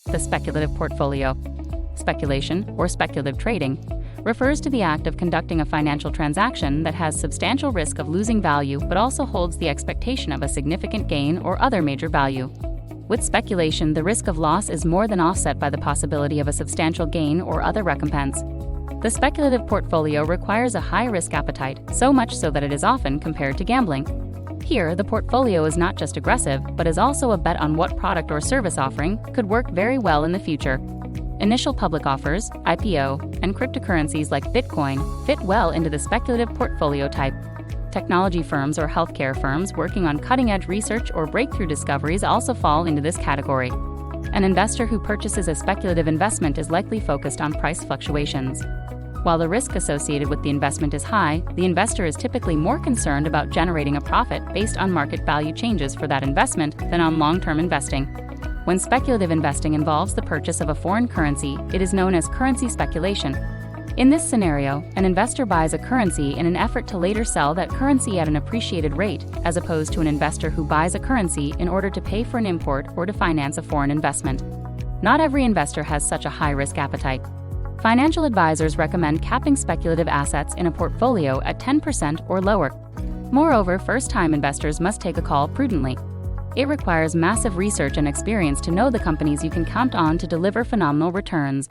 The speculative portfolio. Speculation, or speculative trading, refers to the act of conducting a financial transaction that has substantial risk of losing value but also holds the expectation of a significant gain or other major value. With speculation, the risk of loss is more than offset by the possibility of a substantial gain or other recompense. The speculative portfolio requires a high risk appetite, so much so that it is often compared to gambling. Here, the portfolio is not just aggressive, but is also a bet on what product or service offering could work very well in the future. Initial public offers, IPO, and cryptocurrencies like Bitcoin fit well into the speculative portfolio type. Technology firms or healthcare firms working on cutting-edge research or breakthrough discoveries also fall into this category. An investor who purchases a speculative investment is likely focused on price fluctuations. While the risk associated with the investment is high, the investor is typically more concerned about generating a profit based on market value changes for that investment than on long-term investing. When speculative investing involves the purchase of a foreign currency, it is known as currency speculation. In this scenario, an investor buys a currency in an effort to later sell that currency at an appreciated rate, as opposed to an investor who buys a currency in order to pay for an import or to finance a foreign investment. Not every investor has such a high-risk appetite. Financial advisors recommend capping speculative assets in a portfolio at 10% or lower. Moreover, first-time investors must take a call prudently. It requires massive research and experience to know the companies you can count on to deliver phenomenal returns.